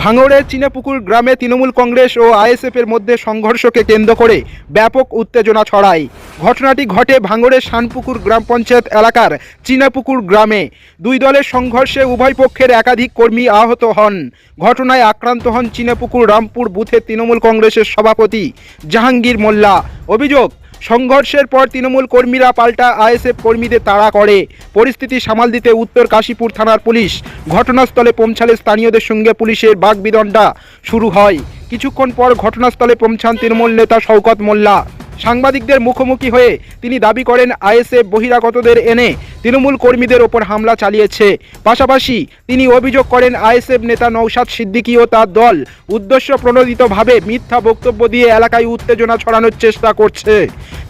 ভাঙড়ের চিনাপুকুর গ্রামে তৃণমূল কংগ্রেস ও আইএসএফের মধ্যে সংঘর্ষকে কেন্দ্র করে ব্যাপক উত্তেজনা ছড়ায়। ঘটনাটি ঘটে ভাঙড়ের শানপুকুর গ্রাম পঞ্চায়েত এলাকার চিনাপুকুর গ্রামে। দুই দলের সংঘর্ষে উভয় পক্ষের একাধিক কর্মী আহত হন। ঘটনায় আক্রান্ত হন চিনাপুকুর রামপুর বুথের তৃণমূল কংগ্রেসের সভাপতি জাহাঙ্গীর মোল্লা। অভিযোগ, সংঘর্ষের পর তৃণমূল কর্মীরা পাল্টা আইএসএফ কর্মীদের তাড়া করে। পরিস্থিতি সামাল দিতে উত্তর কাশীপুর থানার পুলিশ ঘটনাস্থলে পৌঁছালে স্থানীয়দের সঙ্গে পুলিশের বাগবিতণ্ডা শুরু হয়। কিছুক্ষণ পর ঘটনাস্থলে পৌঁছান তৃণমূল নেতা শওকত মোল্লা। সাংবাদিকদের মুখোমুখি হয়ে তিনি দাবি করেন আইএসএফ বহিরাগতদের এনে তৃণমূল কর্মীদের ওপর হামলা চালিয়েছে। পাশাপাশি তিনি অভিযোগ করেন আইএসএফ নেতা নওশাদ সিদ্দিকী ও তার দল উদ্দেশ্য প্রণোদিতভাবে মিথ্যা বক্তব্য দিয়ে এলাকায় উত্তেজনা ছড়ানোর চেষ্টা করছে।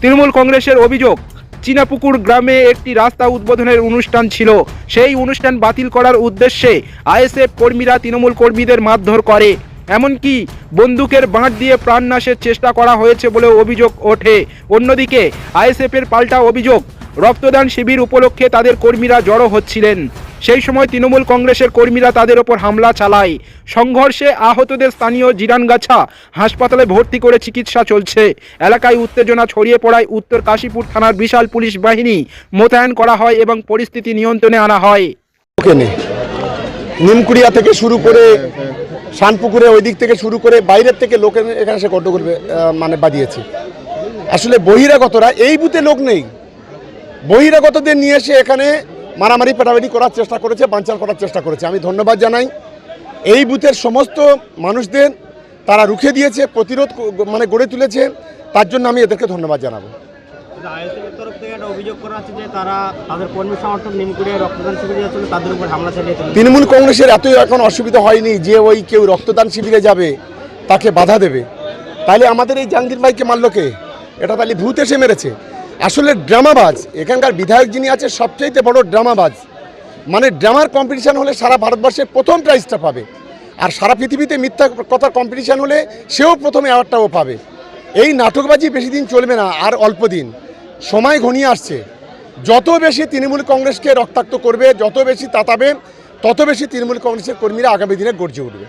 তৃণমূল কংগ্রেসের অভিযোগ, চিনাপুকুর গ্রামে একটি রাস্তা উদ্বোধনের অনুষ্ঠান ছিল। সেই অনুষ্ঠান বাতিল করার উদ্দেশ্যে আইএসএফ কর্মীরা তৃণমূল কর্মীদের মারধর করে, এমনকি বন্দুকের বাঁট দিয়ে প্রাণনাশের চেষ্টা করা হয়েছে বলে অভিযোগ ওঠে। অন্যদিকে আইএসএফের পাল্টা অভিযোগ, রক্তদান শিবির উপলক্ষে তাদের কর্মীরা জড়ো হচ্ছিলেন। সেই সময় তৃণমূল কংগ্রেসের কর্মীরা তাদের ওপর হামলা চালায়। সংঘর্ষে আহতদের স্থানীয় জিরানগাছা হাসপাতালে ভর্তি করে চিকিৎসা চলছে। এলাকায় উত্তেজনা ছড়িয়ে পড়ায় উত্তর কাশীপুর থানার বিশাল পুলিশ বাহিনী মোতায়েন করা হয় এবং পরিস্থিতি নিয়ন্ত্রণে আনা হয়। নিমকুড়িয়া থেকে শুরু করে শানপুকুরে ওই দিক থেকে শুরু করে বাইরের থেকে লোকের এখানে সে গন্ডগোল বাদিয়েছে। আসলে বহিরাগতরা, এই বুথে লোক নেই, বহিরাগতদের নিয়ে এসে এখানে মারামারি পেটাপাটি করার চেষ্টা করেছে, বানচাল করার চেষ্টা করেছে। আমি ধন্যবাদ জানাই এই বুথের সমস্ত মানুষদের, তারা রুখে দিয়েছে, প্রতিরোধ গড়ে তুলেছে, তার জন্য আমি এদেরকে ধন্যবাদ জানাবো। আইএসএফের তরফ থেকে একটা অভিযোগ করা হচ্ছে যে তারা তাদের কর্মী সমর্থক নিমকুড়িয়ায় রক্তদান শিবিরে যাচ্ছিল, তাদের উপর হামলা চালিয়েছে। তৃণমূল কংগ্রেসের এতই এখন অসুবিধা হয়নি যে ওই কেউ রক্তদান শিবিরে যাবে তাকে বাধা দেবে। তাহলে আমাদের এই জাহাঙ্গীর ভাইকে মারল কে? এটা তাহলে ভূত এসে মেরেছে। আসলে ড্রামাবাজ এখানকার বিধায়ক যিনি আছে সবচেয়ে বড় ড্রামাবাজ। মানে ড্রামার কম্পিটিশান হলে সারা ভারতবর্ষের প্রথম প্রাইজটা পাবে, আর সারা পৃথিবীতে মিথ্যা কথার কম্পিটিশান হলে সেও প্রথমে অ্যাওয়ার্ডটাও পাবে। এই নাটকবাজি বেশি দিন চলবে না, আর অল্প দিন সময় ঘনিয়ে আসছে। যত বেশি তৃণমূল কংগ্রেসকে রক্তাক্ত করবে, যত বেশি তাতাবে, তত বেশি তৃণমূল কংগ্রেসের কর্মীরা আগামী দিনে গর্জে উঠবে।